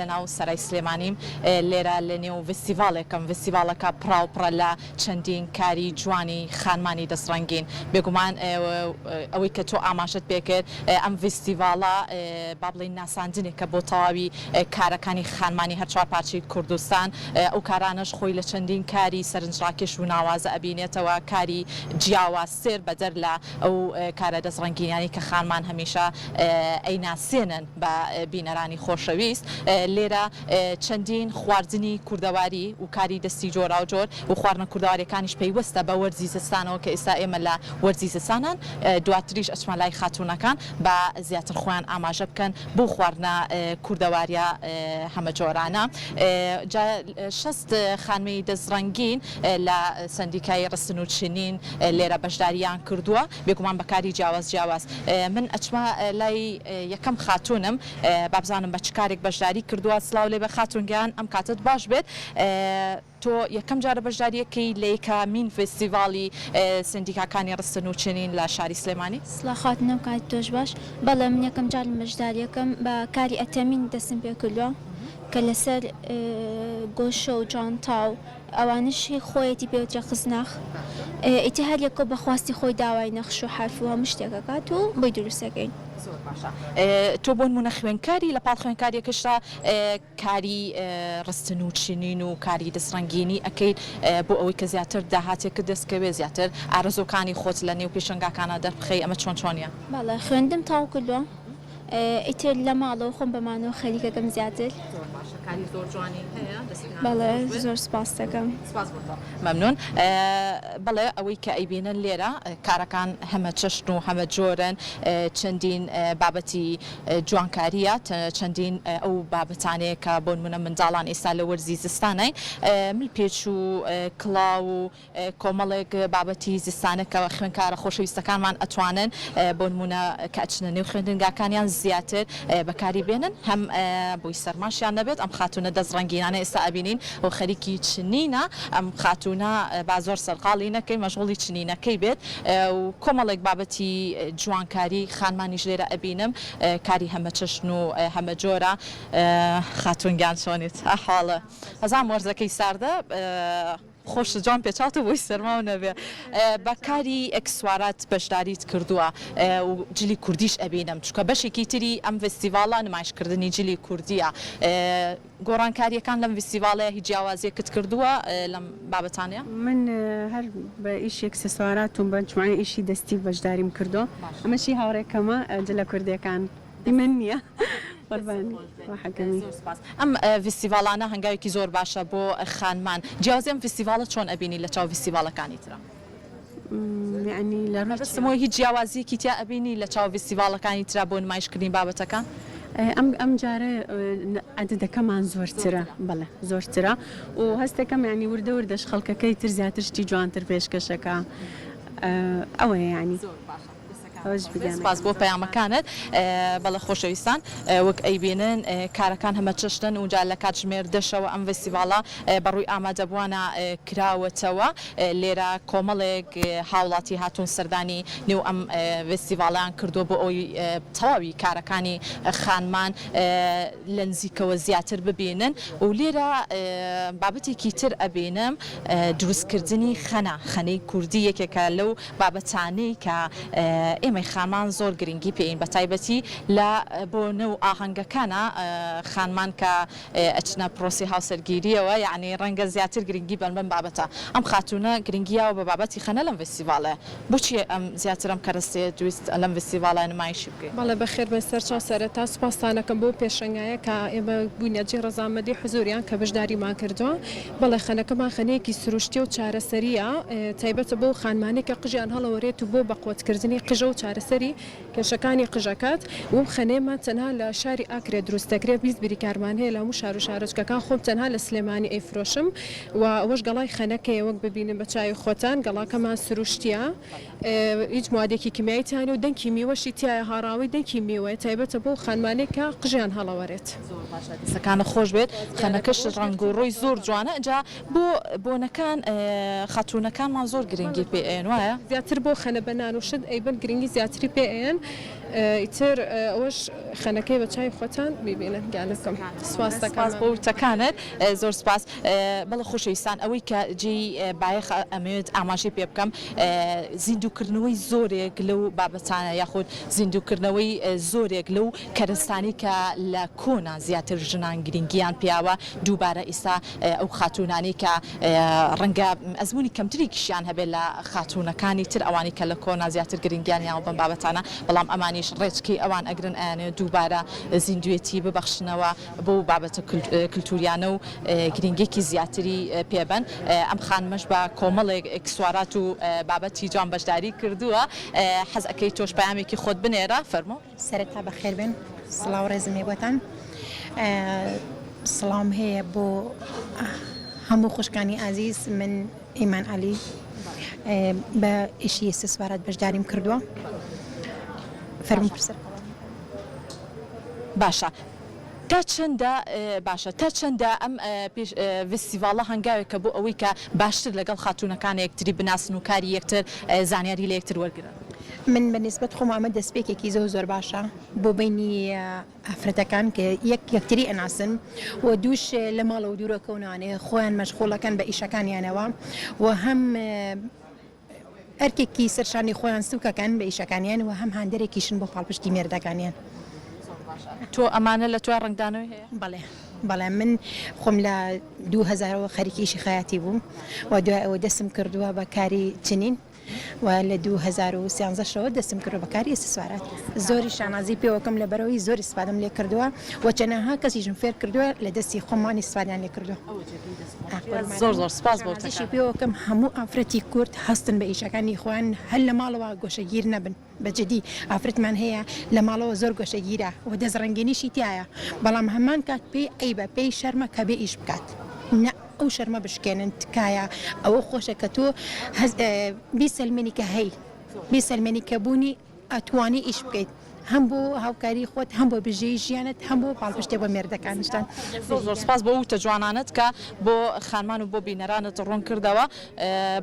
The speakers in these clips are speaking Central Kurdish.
لەناو سەرای سلێمانیم لێرە لە نێو فستیڤالێکم فستیڤالەکە پراوپڕە لە چەندین کاری جوانی خانمانی دەستڕەنگین بێگومان ئەوەی کە تۆ ئاماژت پێکرد ئەم فستیڤالە با بڵێن ناساندنێکە بۆ تەواوی کارەکانی خانمانی هەر چوار پارچەی کوردستان ئەو کارانەش خۆی لە چەندین کاری سەرنجڕاکێش و ناوازە ئەبینێتەوە کاری جیاواز سێر بەدەر لە ئەو کارە دەستڕەنگینیانی کە خانمان هەمیشە ئەیناسێنن بە بینەرانی خۆشەویست لێرە چەندین خواردنی کوردەواری و کاری دەستی جۆرا و جۆر و خواردنە کوردەواریەکانیش پەیوەستە بە وەرزی زستانەوە کە ئێستا ئێمە لە وەرزی زستانان دواتریش ئەچمە لای خاتوونەکان بە زیاتر خۆیان ئاماژە بکەن بۆ خواردنە کوردەواریە هەمە جۆرانە 6 خانمەی دەستڕەنگین لە سندیکای ڕستن و چنین لێرە بەشداریان کردووە بێگومان بەکاری جیاواز من ئەچمە لای یەکەم خاتونم بابزانم بە چ کارێک بەشداری کردووە سلااو لێ بە خاتونگیان ئەم کاتت باش بێت تۆ یەکەم جارە بەشداریەکەی لە یەکەمین فستیڤاڵی سندیکاکانی ڕستن و چنین لە شاری سلێمانی سڵاخاتنەوە کاتی تۆش باش بەڵێ من یەکەم جار بەشداریەکەم بە کاری ئەتەمین دەستم پێ کردووە کە لەسەر گۆشە و جانتا و ئەوانشی خۆیەتی پێوترە خزناخ ئیتی هەر یەکۆ بەخواستی خۆی داوای نەخش و حرف و هەموو شتێکەکات و بۆی دروستەکەین تۆ بۆ نمونە خوێنکاری لە پاڵ خوێنکاریەکەشتا کاری ڕستن و چنین و کاری دەستڕەنگینی ئەەکەیت بۆ ئەوەی کە زیاتر داهاتێکە دەستکەوێ زیاتر ئارەزۆکانی خۆت لە نێو پێشنگاکانە دەربخەی ئەمە چۆنیە باڵە خوێندم تاو کردووە ئیتر لە ماڵەوە خۆم بەمانەوە خەریکەکەم زیاتر بەڵێ زۆر سپاس دەکەم مەمنون بەڵێ ئەوەی کە ئەیبینن لێرە کارەکان هەمە چەشن و هەمە جۆرن چەندین بابەتی جوانکاریە چەندین ئەو بابەتانەیە کە بۆ نمونە منداڵان ئێستا لە وەرزی زستانین ملپێچ و کڵاو و کۆمەڵێک بابەتی زستانەکەەوە خوێنکارە خۆشەویستەکانمان ئەتوانن بۆ نمونە کە ئەچنە نێو خوێندنگاکانیان زیاتر بەکاری بێنن هەم بۆی سەرماشیان نەبێت ئەم خاتونە دەستڕەنگینانە ئێستا ئەبینین و خەریکی چنینە ئەم خاتونە با زۆر سەرقاڵی نەکەی مەشغوڵی چنینەکەی بێت و کۆمەڵێک بابەتی جوانکاری خانمانیش لێرە ئەبینم کاری هەمە چەشن و هەمە جۆرە خاتونگیان چۆنیت ئەحاڵە هەزام وەرزەکەی ساردە خۆش جوان پێچاتە بۆی سەرماو نەبێ بەکاری ئەکسوارات بەشداریت کردووە و جلی کوردیش ئەبینم چکە بەشێکی تری ئەم فستیڤاڵە نمایشکردنی جلی کوردیە گۆڕانکاریەکان لەم فستیڤاڵەیە هیچ جیاوازیەکت کردووە لەم بابەتانەیە من هەر بە ئیشی ئەکسسوارات و بە جوانی ئیشی دەستی بەشداریم کردو ئەمەشی هاوڕێکەمە جلە کوردیەکان من نییە ئەم فستیڤاڵانە هەنگاوێکی زۆر باشە بۆ خانمان جیازێم فستیڤاڵە چۆن ئەبینی لە چاو فستیڤاڵەکانی ترە ینی لە ڕستمەوە هیچ جیاوازیەکی تیا ئەبینی لە چاو فستیڤاڵەکانی ترا بۆ نمایشکردنی بابەتەکان ئەم جارە عەدەدەکەمان زۆرترە بەڵێ زۆرترە و هەستەکەم ینی وردە وردەش خەڵکەکەی تر زیاتر شتی جوانتر پێشکەشەکە ئەوەیە ینی سپاس بۆ پەیامەکانت بەڵە خۆشەویستان وەک ئەیبینن کارەکان هەمە چەشتن و جا لە کاتژمێر دەشەوە ئەم فستیڤاڵە بەڕووی ئامادەبووانە کراوەتەوە لێرە کۆمەڵێک هاوڵاتی هاتوون سەردانی نێو ئەم فستیڤاڵیان کردو بۆ ئەوی تەواوی کارەکانی خانمان لە نزیکەوە زیاتر ببینن و لێرە بابەتێکی تر ئەبینم دروستکردنی خەنەی کوردی یەکێکە لەو بابەتانەی کە ئێمەی خانمان زۆر گرنگی پێین بە تایبەتی لە بۆ نەو ئاهەنگەکانە خانمان کە ئەچنە پرۆسی هاوسەرگیریەوە یعنی ڕەنگە زیاتر گرنگی بەن بابەتە ئەم خاتونە گرنگیاوە بە بابەتی خەنە لەم فستیڤاڵە بۆچی ئەم زیاتر ئەم کەرەستەیە دویست لەم فستیڤاڵە نمایشی بکەین بەڵێ بەخێر بەسەر چاو سەرەتا سوپاسانەکەم بۆ پێشەنگایە کە ئێمە بوونەجێ ڕەزامەندی حزوریان کە بەشداریمان کردووە بەڵێ خەنەکەمان خەنەیەکی سروشتی و چارەسەریە تایبەتە بۆ خانمانێکە قژیان هەڵەوەرێت و بۆ بەقوتکردنی قژە و چارەسەری کێشەکانی قژەکەات و خەنێمە تەنها لە شاری ئاکرێ دروستەکرێت بیست بریکارمان هەیە لە هەموو شار و شارۆچکەکان خۆم تەنها لە سلێمانی ئەیفرۆشم و ئەوەش گەڵای خەنەکەیە وەک ببینن بە چاوی خۆتان گەڵاکەمان سروشتیە هیچ موادێکی کیمیاییتیانە و دەنگی میوەشی تایە هاڕاوی دەنگی میوەیە تایبەتە بۆ خانمانێکە قژیان هەڵەوەرێت سەکانە خۆش بێت خەنەکەش ڕەنگ و ڕۆی زۆر جوانە ئەجا بۆ بۆنەکان خاتونەکانمان زۆر گرنگی پێ وایە زیاتر بۆ خەنە بەنان و شت ئەیبن گرنگی زیاتری پێیان ئیتر ئەوەش خەنەکەی بە چای خۆتان ببینن گیانەکەم سواس سپاس بۆ وتەکانت زۆر سپاس بەڵە خۆشەویستان ئەوەی کە جێی بایەخ ئەمەوێت ئاماژەی پێ بکەم زیندووکردنەوەی زۆرێک لەو بابەتانە یاخود زیندووکردنەوەی زۆرێک لەو کەرستانی کە لە کۆنا زیاتر ژنان گرنگیان پیاوە دووبارە ئێستا ئەو خاتونانی کە ڕەنگە ئەزمموی کەمتری کیشیان هەبێت لە خاتونەکانی تر ئەوانی کە لە کۆنا زیاتر گرنگیان یاوە بەم بابەتانە بەڵام ئەمانیش ڕێچکی ئەوان ئەگرن ئەیانێت دووبارە زیندوێتی ببەخشنەوە بۆ بابەتە کللتوریانە و گرنگێکی زیاتری پێبن ئەم خانمەش بە کۆمەڵێک سوارات و بابەتی جان بەشداری کردووە حەز ئەەکەی تۆش پامێکی خۆت بنێرە فەرمۆ سەرەتا بەخێر بن سڵاو ڕێزمێ بۆتان سڵام هەیە بۆ هەموو خوشکانی ئازیز من ئیمان عەلی بە ئیشی سوارات بەشداریم کردووە فەرموو پرسەر باشە تا چەندە باشە تا چەندە ئەم فستیڤالە هەنگاوێکە بۆ ئەوەی کە باشتر لەگەڵ خاتونەکان یەکتری بناسن و کاری یەکتر زانیاری لە یەکتر وەرگرن من بەنسبەت خۆم ئەمە دەستپێکێکی زۆر باشە بۆ بینی ئافرەتەکان کە یەکتری ئەناسن و دووش لە ماڵە و دوورەکەونانێ خۆیان مەشغوڵەکەن بە ئیشەکانیانەوە و هەم ئەرکێکی سەرشانی خۆیان سوکەکەن بە ئیشەکانیان و هەم هاندێرێکیشن بۆ پاڵپشتی مێردەکانیان تۆ ئەمانە لە توای ڕنگدانەوەی هەیە بەڵێ من خۆم لە 2000 خەریکی ئیشی خەیاتی بووم و دوای ئەوە دەستم کردووە بە کاری چنین و لە 2013 شەوە دەستم کردو بەکاری سوارات زۆری شانازی پێوەکەم لە بەرەوەی زۆری سپادەم لێ کردووە و چەنەها کەسیژم فێر کردووە لە دەستی خۆمانی سوادیان لێ کردووە زۆر سپاس بۆ تشی پێوەکەم هەموو ئافرەتی کورد هەستن بە ئیشەکانی خۆیان هەر لە ماڵەوە گۆشەگیر نەبن بەجددی ئافرەتمان هەیە لە ماڵەوە زۆر گۆشەگیرە و دەزڕنگێنیشی تایە بەڵام هەمان کات پێی ئەیبە پێی شەرمە کە بێ ئیش بکات ئەو شەرمە بشکێنن تکایە ئەوە خۆشە کە تۆ بیسەلمێنی کە هەی بیسەلمێنی کە بوونی ئەتوانی ئیش بکەیت هەم بۆ هاوکاری خۆت هەم بۆ بژێی ژیانت هەم بۆ پاڵپشتێ بۆ مێردەکانشتان زۆر سپاس بۆ وتە جوانانت کە بۆ خانمان و بۆ بینەرانت ڕوون کردەوە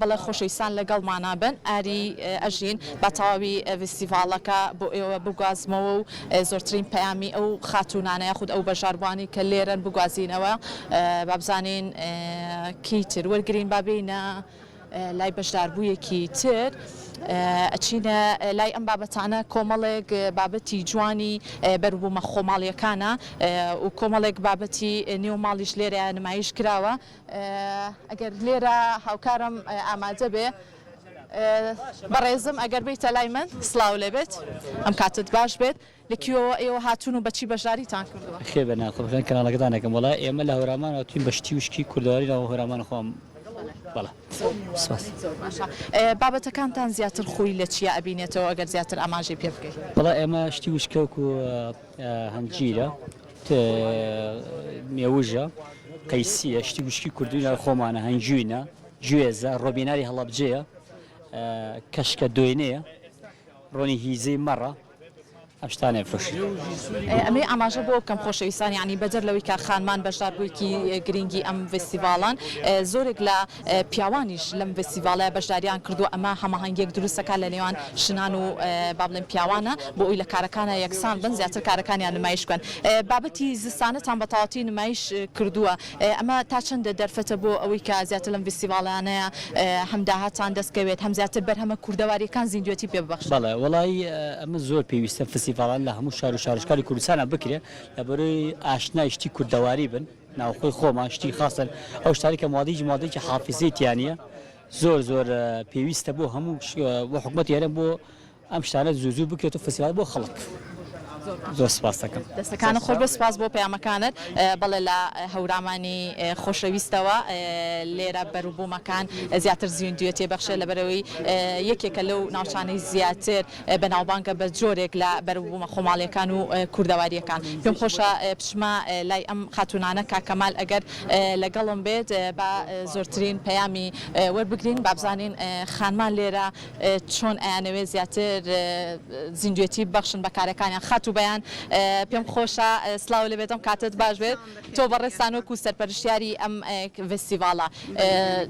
بەڵێ خۆشەویستان لەگەڵمانە بن ئاری ئەژین بە تەواوی فستیڤالەکە بۆ ئێوە بگوازمەوە و زۆرترین پەیامی ئەو خاتونانە یاخود ئەو بەژاربوانی کە لێرەن بگوازینەوە بابزانین کیتر وەرگرین بابینە لای بەشداربوویەکی تر ئەچینە لای ئەم بابەتانە کۆمەڵێک بابەتی جوانی بەروبوومە خۆماڵیەکانە و کۆمەڵێک بابەتی نێو ماڵیش لێرە نمایش کراوە ئەگەر لێرە هاوکارم ئامادە بێ بەڕێزم ئەگەر بیتە لای من سڵاو لێبێت ئەم کاتت باش بێت لەکوێوە ئێوە هاتوون و بەچی بەشداریتان کردووە خێ بە ناخۆشان کەناڵەکەتانەکەم وڵای ئێمە لە هەورامانەوە توین بەشتی وشکی کوردەوەریەوە هەورامان خۆم بابەتەکانتان زیاتر خۆی لە چیە ئەبینێتەوە ئەگەر زیاتر ئاماژەی پێ بکەیت بەڵا ئێمە شتی وشکەوک و هەنجیرە مێوژە قەیسیە شتی وشکی کوردینە خۆمانە هەنجوینە گوێزە ڕۆبیناری هەڵەبجەیە کەشکە دوێنەیە ڕۆنی هیزەی مەڕە ئەشتانێ فرۆش ئەمێ ئاماژە بۆ بکەم خۆشەویستان ینی بەجەر لەوەی کە خانمان بەشداربوویکی گرنگی ئەم فستیڤالان زۆرێک لە پیاوانیش لەم فستیڤالە بەشداریان کردو ئەمە هەماهەنگێک دروستەکە لە نێوان شنان و با بڵێن پیاوانە بۆ ئەوی لە کارەکانە یەکسان بن زیاتر کارەکانیان نمایش بکەن بابەتی زستانەتان بە تەواوەتی نمایش کردووە ئەمە تا چەندە دەرفەتە بۆ ئەوەی کە زیاتر لەم فستیڤالانەیە هەم داهاتان دەستکەوێت هەم زیاتر بەرهەمە کوردەواریەکان زیندوێتی پێ ببەخشن بەڵێ وڵی ئەمە زۆر پێویستە فستیڤالان لە هەموو شار و شارشکاری کوردستانە بکرێ لەبەرەوەی ئاشنای شتی کوردەواری بن ناوخۆی خۆمان شتی خاصن ئەو شتانی کە مادەیەکی حافزەیتیانە زۆر پێویستە بۆ هەموو بۆ حکوومەت یارە بۆ ئەم شتانە زوو بکرێت و فستیڤال بۆ خەڵک زۆر سپاس دەکەم دەستەکانە خۆر بە سپاس بۆ پەیامەکانت بەڵێ لە هەورامانی خۆشەویستەوە لێرە بەروبوومەکان زیاتر زیندویە تێبەخشێ لەبەرەوەی یەکێکە لەو ناوچانەی زیاتر بەناوبانگە بە جۆرێک لە بەروبوومە خۆماڵیەکان و کوردەواریەکان پێم خۆشە پشمە لای ئەم خاتونانە کاکەمال ئەگەر لەگەڵم بێت بە زۆرترین پەیامی وەربگرین بابزانین خانمان لێرە چۆن ئەیانەوێ زیاتر زیندوێتی بەخشن بە کارەکانیان خات و بەیان پێم خۆشە سلااو لە بێتم کاتت باش بێت تۆ بەڕێستانۆک و سەرپەرشتیاری ئەم فستیڤالە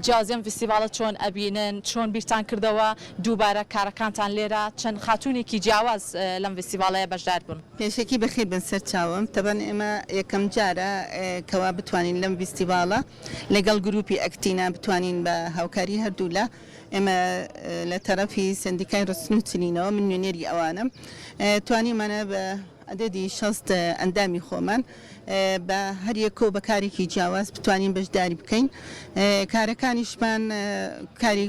جیازیم فستیڤالە چۆن ئەبینن چۆن بیرتان کردەوە دووبارە کارەکانتان لێرە چەند خاتونێکی جیاواز لەم فستیڤالەیە بەشدار بوون پێشێکی بەخێر بن سەر چاوم تەبەن ئێمە یەکەم جارە کەوا بتوانین لەم فستیڤالە لەگەڵ گروپی ئەکتینا بتوانین بە هاوکاری هەردوو لە ئێمە لە تەرەفی سندیکای ڕستن و چنینەوە من نوێنێری ئەوانم توانیمانە بە عددی 6 ئەندامی خۆمان بە هەر یەکۆ بە کارێکی جیاواز بتوانین بەشداری بکەین کارەکانیشمان کاری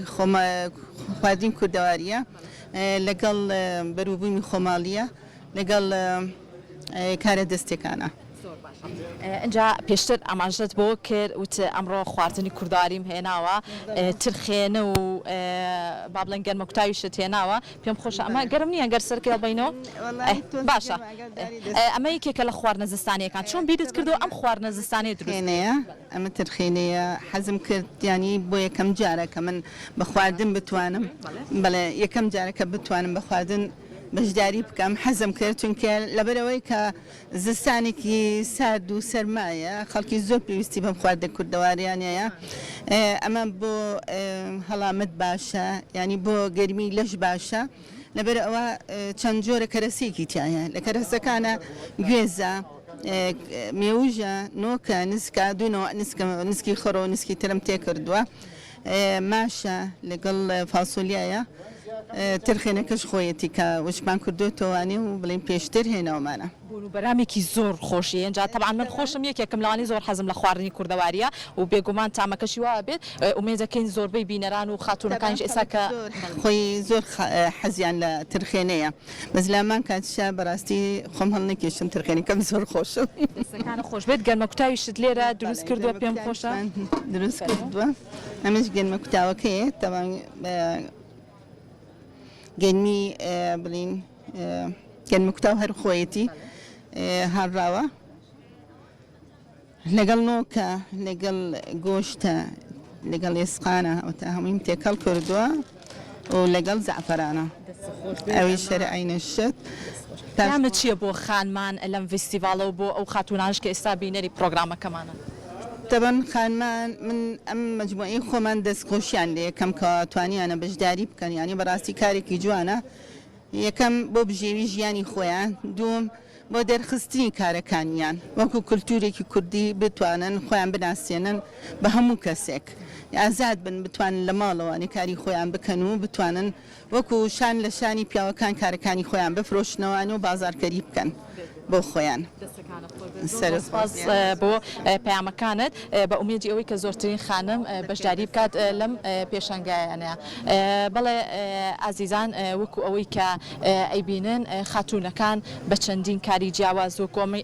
خواردین کوردەواریە لەگەڵ بەروبوومی خۆماڵیە لەگەڵ کارە دەستێکانە اینجا پێشتر ئاماژت بۆ کرد وت ئەمڕۆ خواردنی کوردواریم هێناوە ترخێنە و با بڵێن گەرمەکوتاویشت هێناوە پێم خۆشە ئەمە گەرم نییە گەر سەرکە بینەوە باشە ئەمە یەکێکە لە خواردنە زستانیەکان چۆن بیرت کردەوە ئەم خواردنە زستانی درێنەیە ئەمە ترخێنەیە حەزم کرد ینی بۆ یەکەم جارە کە من بە خواردن بتوانم بەڵێ یەکەم جارەکە بتوانم بە خواردن بەشداری بکەم حەزم کرد چونکە لەبەرەوەی کە زستانێکی سارد و سەرمایە خەڵکی زۆر پێویستی بەم خواردە کوردەواریانەیە ئەمە بۆ هەڵامت باشە ینی بۆ گەرمی لەش باشە لەبەر ئەوە چەند جۆرە کەرەسێکی تایە لە کەرەسەکانە گوێزە مێوژە نۆکە نسکە دوونەوە نسکی خۆڕۆ و نسکی ترم تێ کردووە ماشە لەگەڵ فاسۆلیایە ترخێنەکەش خۆیەتی کە وشمان کردوتەوانی و بڵین پێشتر هێناومانە بەرامێکی زۆر خۆشی ئەنجا تەبعاً من خۆشم یەکێکم لەوانی زۆر حەزم لە خواردنی کوردەواریە و بێگومان تامەکەشی وایە بێت ئومێدەکەین زۆربەی بینەران و خاتونەکانیش ئێستا کە خۆی زۆر حەزیان لە ترخێنەیە بەزلامان کاتشا بەڕاستی خۆم هەڵ نەکێشم ترخێنەکەم زۆر خۆشم سەکانە خۆش بێت گەرمەکوتاویشت لێرە دروست کردووە پێم خۆشە دروست کردووە ئەمەش گەرمەکوتاوەکەیە تەوان گەرمی بڵین گەرمەکوتاو هەر خۆیەتی هەڕاوە لەگەڵ نۆکە لەگەڵ گۆشتە لەگەڵ ئێسقانە ئەوتا هەموویم تێکەڵ کردووە و لەگەڵ زعفەرانە ئەوی شەرعینە شت پامە چییە بۆ خانمان لەم فستیڤالە و بۆ ئەو خاتونانش کە ئێستا بینەری پرۆگرامەکەمانە تەبەن خانمان من ئەم مەجموعی خۆمان دەستخۆشیان لێ یەکەم کە توانیانە بەشداری بکەن ینی بەڕاستی کارێکی جوانە یەکەم بۆ بژێوی ژیانی خۆیان دوم بۆ دەرخستنی کارەکانیان وەکو کولتورێکی کوردی بتوانن خۆیان بناسیێنن بە هەموو کەسێک ئازاد بن بتوانن لە ماڵەوانی کاری خۆیان بکەن و بتوانن وەکو شان لە شانی پیاوەکان کارەکانی خۆیان بفرۆشنەوەوان و بازارکەری بکەن بۆ خۆیان بۆ پەیامەکانت بە ئومێدی ئەوەی کە زۆرترین خانم بەشداری بکات لەم پێشەنگایانەیە بەڵێ ئازیزان وەکو ئەوەی کە ئەیبینن خاتونەکان بە چەندین کاری جیاواز و کۆمی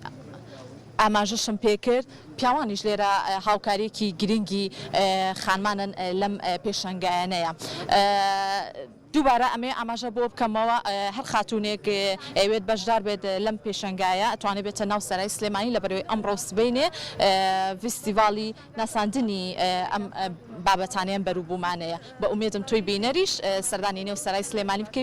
ئاماژەشم پێکرد پیاوانیش لێرە هاوکارێکی گرنگی خانمانن لەم پێشەنگایانەیە دووبارە ئەمێ ئاماژە بۆ بکەمەوە هەر خاتونێک ئەوێت بەشدار بێت لەم پێشەنگایە ئەتوانێت بێتە ناو سەرای سلێمانی لەبەرەوەی ئەمڕۆ سبەینێ فستیڤالی ناساندنی ئەم بابەتانیان بەروبوومانەیە بە ئومێدم تۆی بینەریش سەردانی نێو سەرای سلێمانی بکەیت